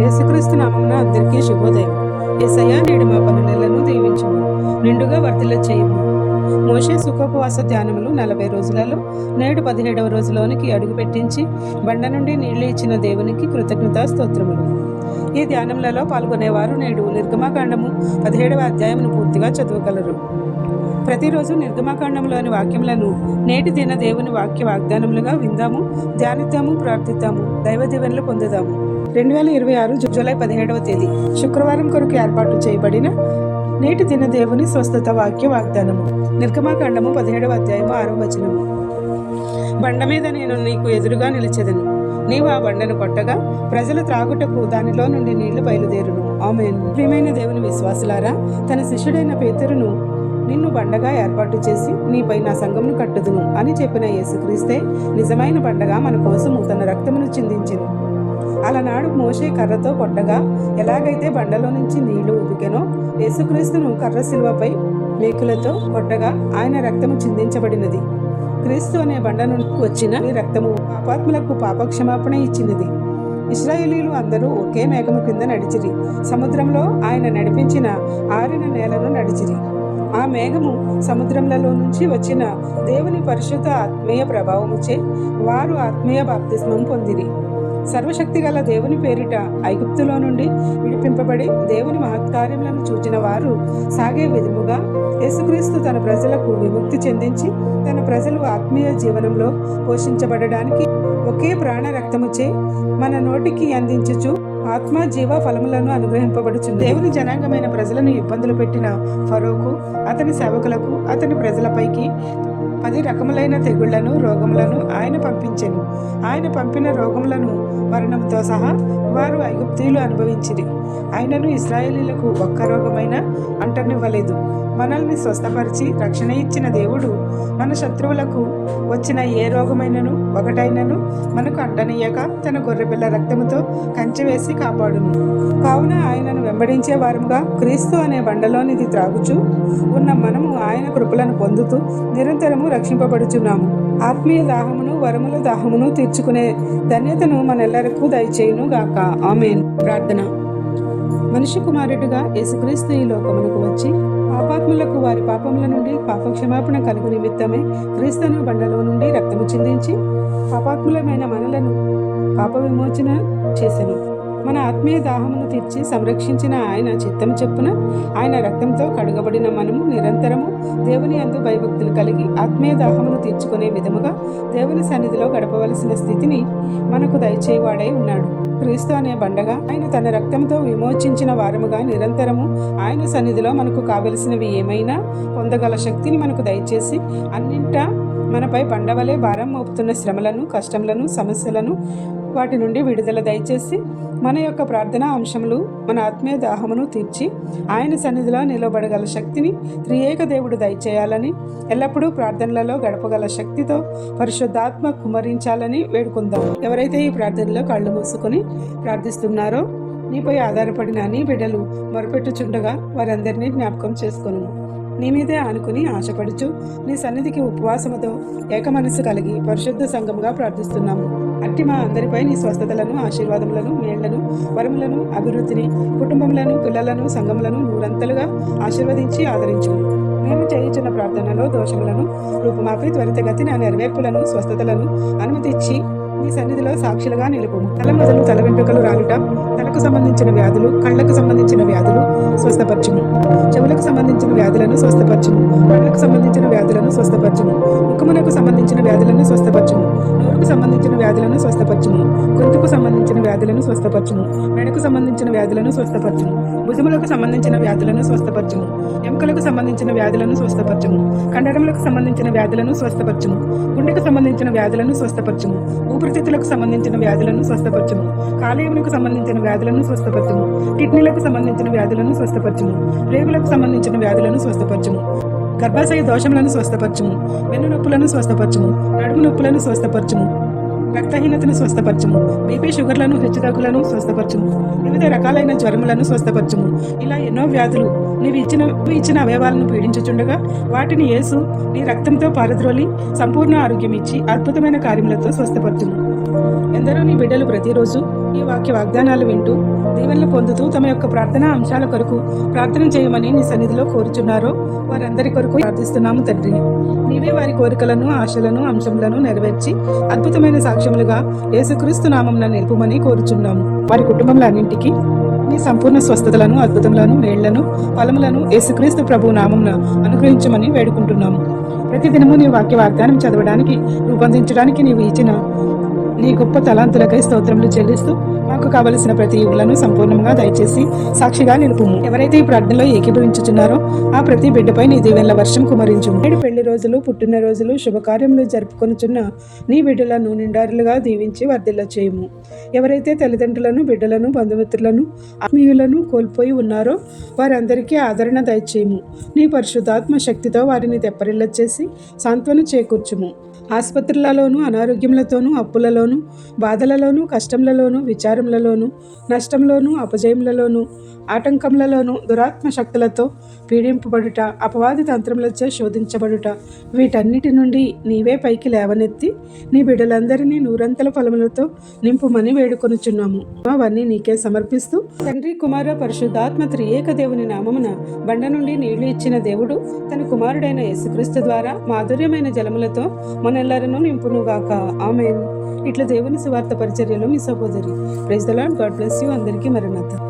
యేసుక్రీస్తు నామమున అందరికీ శుభోదయం. యేసయ్య నేడు మా పనులను దీవించుము, నిండుగా వర్ధిల్ల చేయుము. మోషే సుఖోపవాస ధ్యానములు 40 రోజులలో నేడు 17వ రోజులోనికి అడుగు పెట్టించి బండ నుండి నీళ్లు ఇచ్చిన దేవునికి కృతజ్ఞతా స్తోత్రములు. ఈ ధ్యానములలో పాల్గొనేవారు నేడు నిర్గమాకాండము 17వ అధ్యాయమును పూర్తిగా చదవగలరు. ప్రతిరోజు నిర్గమాకాండంలోని వాక్యములను నేటి దిన దేవుని వాక్య వాగ్దానములుగా విందాము, ధ్యానిద్దాము, ప్రార్థిద్దాము, దైవ దీవెనలు పొందుదాము. 2026 జూలై 17వ తేదీ శుక్రవారం కొరకు ఏర్పాటు చేయబడిన నేటి దిన దేవుని స్వస్థత వాక్య వాగ్దానము. నిర్గమాకాండము 17వ అధ్యాయము 6వ వచనము. బండ మీద నేను నీకు ఎదురుగా నిలిచెదను, నీవు ఆ బండను కొట్టగా ప్రజలు త్రాగుటకు దానిలో నుండి నీళ్లు బయలుదేరును. ఆమేన్. ప్రియమైన దేవుని విశ్వాసులారా, తన శిష్యుడైన పేతురును నిన్ను బండగా ఏర్పాటు చేసి నీపై నా సంఘమును కట్టుదును అని చెప్పిన యేసుక్రీస్తే నిజమైన బండగా మన కోసము తన రక్తమును చిందించెను. అలనాడు మోషే కర్రతో కొట్టగా ఎలాగైతే బండలో నుంచి నీళ్లు ఉబికెనో, యేసుక్రీస్తును కర్ర శిలువపై మేకులతో కొట్టగా ఆయన రక్తము చిందించబడినది. క్రీస్తు అనే బండ నుండి వచ్చిన రక్తము పాపాత్ములకు పాపక్షమాపణ ఇచ్చినది. ఇశ్రాయేలీలు అందరూ ఒకే మేఘము కింద నడిచిరి. సముద్రంలో ఆయన నడిపించిన ఆరిన నేలను నడిచిరి. ఆ మేఘము సముద్రములలో నుంచి వచ్చిన దేవుని పరిశుద్ధ ఆత్మీయ ప్రభావముచే వారు ఆత్మీయ బాప్తిస్మం పొందిరి. సర్వశక్తి గల దేవుని పేరిట ఐగుప్తులో నుండి విడిపింపబడి దేవుని మహత్కార్యములను చూచిన వారు సాగే విధముగా యేసుక్రీస్తు తన ప్రజలకు విముక్తి చెందించి తన ప్రజలు ఆత్మీయ జీవనంలో పోషించబడడానికి ఒకే ప్రాణ రక్తముచే మన నోటికి అందించుచు ఆత్మ జీవ ఫలములను అనుగ్రహింపబడుచు. దేవుని జనాంగమైన ప్రజలను ఇబ్బందులు పెట్టిన ఫరోకు, అతని సేవకులకు, అతని ప్రజలపైకి 10 రకములైన తెగుళ్లను, రోగములను ఆయన పంపించెను. ఆయన పంపిన రోగములను మరణంతో సహా వారు ఐగుప్తీయులు అనుభవించిరి. ఆయనను ఇశ్రాయేలీలకు ఒక్క రోగమైన అంటనివ్వలేదు. మనల్ని స్వస్థపరిచి రక్షణ ఇచ్చిన దేవుడు మన శత్రువులకు వచ్చిన ఏ రోగమైనను ఒకటైనను మనకు అంటనీయక తన గొర్రెపిల్ల రక్తముతో కంచె వేసి కాపాడును. కావున ఆయనను వెంబడించే వారముగా క్రీస్తు అనే బండలోనిది త్రాగుచు ఉన్న మనము ఆయన కృపలను పొందుతూ నిరంతరము రక్షింపబడుచున్నాము. ఆత్మీయ దాహమును, వరముల దాహమును తీర్చుకునే ధన్యతను మనెల్లరకు దయచేయును గాక. ఆమేన్. ప్రార్థన. మనిషి కుమారుడిగా యేసుక్రీస్తు ఈ లోకమునకు వచ్చి పాపాత్ములకు వారి పాపముల నుండి పాపక్షమాపణ కలుగు నిమిత్తమే క్రీస్తును బండలో నుండి రక్తము చిందించి పాపాత్ములమైన మనలను పాప విమోచన చేసెను. మన ఆత్మీయ దాహమును తీర్చి సంరక్షించిన ఆయన చిత్తం చెప్పున ఆయన రక్తంతో కడుగబడిన మనము నిరంతరము దేవుని యందు భయభక్తులు కలిగి ఆత్మీయ దాహమును తీర్చుకునే విధముగా దేవుని సన్నిధిలో గడపవలసిన స్థితిని మనకు దయచేవాడై ఉన్నాడు. క్రీస్తు అనే బండగా ఆయన తన రక్తంతో విమోచించిన వారముగా నిరంతరము ఆయన సన్నిధిలో మనకు కావలసినవి ఏమైనా పొందగల శక్తిని మనకు దయచేసి అన్నింటా మనపై బండవలే భారం మోపుతున్న శ్రమలను, కష్టములను, సమస్యలను వాటి నుండి విడుదల దయచేసి మన యొక్క ప్రార్థనా అంశములు మన ఆత్మీయ దాహమును తీర్చి ఆయన సన్నిధిలో నిలబడగల శక్తిని త్రియేక దేవుడు దయచేయాలని, ఎల్లప్పుడూ ప్రార్థనలలో గడపగల శక్తితో పరిశుద్ధాత్మ కుమరించాలని వేడుకుందాం. ఎవరైతే ఈ ప్రార్థనలో కళ్ళు మూసుకొని ప్రార్థిస్తున్నారో నీపై ఆధారపడిన నీ బిడ్డలు మొరపెట్టుచుండగా వారందరినీ జ్ఞాపకం చేసుకొను. నీ మీదే ఆనుకుని ఆశపడుచు నీ సన్నిధికి ఉపవాసముతో ఏక మనస్సు కలిగి పరిశుద్ధ సంఘముగా ప్రార్థిస్తున్నాము. అట్టి మా అందరిపై నీ స్వస్థతలను, ఆశీర్వాదములను, మేళ్లను, వరములను, అభివృద్ధిని, కుటుంబములను, పిల్లలను, సంఘములను నూరంతలుగా ఆశీర్వదించి ఆదరించు. మేము చేయుచున్న ప్రార్థనలో దోషములను రూపుమాపి త్వరితగతిన నెరవేర్పులను, స్వస్థతలను అనుమతించి నీ సన్నిధిలో సాక్షులుగా నిలుపుము. తల మొదలు తల వెంట్రుకలు రాలుట, తలకు సంబంధించిన వ్యాధులు, కళ్లకు సంబంధించిన వ్యాధులు స్వస్థపరచుము. చెవులకు సంబంధించిన వ్యాధులను స్వస్థపరచుము. కళ్లకు సంబంధించిన వ్యాధులను స్వస్థపరచుము. ముఖమునకు సంబంధించిన వ్యాధులను స్వస్థపరచుము. నోరుకు సంబంధించిన వ్యాధులను స్వస్థపరచుము. గొంతుకు సంబంధించిన వ్యాధులను స్వస్థపరచుము. మెడకు సంబంధించిన వ్యాధులను స్వస్థపరచుము. భుజములకు సంబంధించిన వ్యాధులను స్వస్థపరచుము. ఎముకలకు సంబంధించిన వ్యాధులను స్వస్థపరచుము. కండరములకు సంబంధించిన వ్యాధులను స్వస్థపరచుము. గుండెకు సంబంధించిన వ్యాధులను స్వస్థపరచుము. ఊపిరితిత్తులకు సంబంధించిన వ్యాధులను స్వస్థపరచుము. కాలేయమునకు సంబంధించిన వ్యాధులను స్వస్థపరచుము. కిడ్నీలకు సంబంధించిన వ్యాధులను స్వస్థపరచుము. ప్రేగులకు సంబంధించిన వ్యాధులను స్వస్థపరచుము. గర్భాశయ దోషములను స్వస్థపరచుము. వెన్ను నొప్పులను స్వస్థపరచుము. నడుము నొప్పులను స్వస్థపరచుము. రక్తహీనతను స్వస్థపరచుము. బీపీ, షుగర్లను, హెచ్చుతగ్గులను స్వస్థపరచుము. వివిధ రకాలైన జ్వరములను స్వస్థపరచుము. ఇలా ఎన్నో వ్యాధులు నీవు ఇచ్చిన అవయవాలను పీడించుచుండగా వాటిని యేసు నీ రక్తంతో పారద్రోలి సంపూర్ణ ఆరోగ్యం ఇచ్చి అద్భుతమైన కార్యములతో స్వస్థపరచుము. ఎందరో నీ బిడ్డలు ప్రతిరోజు ఈ వాక్య వాగ్దానాలు వింటూ దీవెనలు పొందుతూ తమ యొక్క ప్రార్థనా అంశాల కొరకు ప్రార్థన చేయమని నీ సన్నిధిలో కోరుచున్నారో వారందరి కొరకు ప్రార్థిస్తున్నాము తండ్రి. నీవే వారి కోరికలను, ఆశలను, అంశములను నెరవేర్చి అద్భుతమైన సాక్ష్యములుగా యేసుక్రీస్తు నామమున నిలుపుమని కోరుచున్నాము. వారి కుటుంబములన్నింటికీ నీ సంపూర్ణ స్వస్థతలను, అద్భుతములను, మేళ్లను, ఫలములను యేసుక్రీస్తు ప్రభు నామమున అనుగ్రహించమని వేడుకుంటున్నాము. ప్రతిదినము నీ వాక్య వాగ్దానం చదవడానికి, రూపొందించడానికి నీవు ఇచ్చిన నీ గొప్ప తలాంతులకై స్తోత్రములు చెల్లిస్తూ మాకు కావలసిన ప్రతి యుగులను సంపూర్ణంగా దయచేసి సాక్షిగా నిలుపుము. ఎవరైతే ఈ ప్రార్థనలో ఏకీభవించుచున్నారో ఆ ప్రతి బిడ్డపై నీ దీవెనల వర్షం కుమరించు. నేడు పెళ్లి రోజులు, పుట్టినరోజులు, శుభకార్యములు జరుపుకొనుచున్న నీ బిడ్డలను నిండారులుగా దీవించి వర్ధిల్ల చేయము. ఎవరైతే తల్లిదండ్రులను, బిడ్డలను, బంధుమిత్రులను, ఆత్మీయులను కోల్పోయి ఉన్నారో వారందరికీ ఆదరణ దయచేయము. నీ పరిశుద్ధాత్మ శక్తితో వారిని తెప్పరిల్ల చేసి సాంత్వన చేకూర్చుము. ఆసుపత్రులలోనూ, అనారోగ్యములతోనూ, అప్పులలోనూ, బాధలలోనూ, కష్టములలోనూ, విచారములలోనూ, నష్టంలోనూ, అపజయములలోనూ, ఆటంకములలోనూ, దురాత్మ శక్తులతో పీడింపబడుట, అపవాది తంత్రములచే శోధించబడుట, వీటన్నిటి నుండి నీవే పైకి లేవనెత్తి నీ బిడ్డలందరినీ నూరంతల ఫలములతో నింపుమని వేడుకొనుచున్నాము. అవన్నీ నీకే సమర్పిస్తూ తండ్రి, కుమార, పరిశుద్ధాత్మ త్రియేక దేవుని నామమున బండ నుండి నీళ్లు ఇచ్చిన దేవుడు తన కుమారుడైన యేసుక్రీస్తు ద్వారా మాధుర్యమైన జలములతో మనెల్లరను నింపునుగాక. ఆమేన్. ఇట్లా దేవుని సువార్త పరిచర్యలో మీ సహోదరి. Praise the lord. God bless you. అందరికీ మరణాత.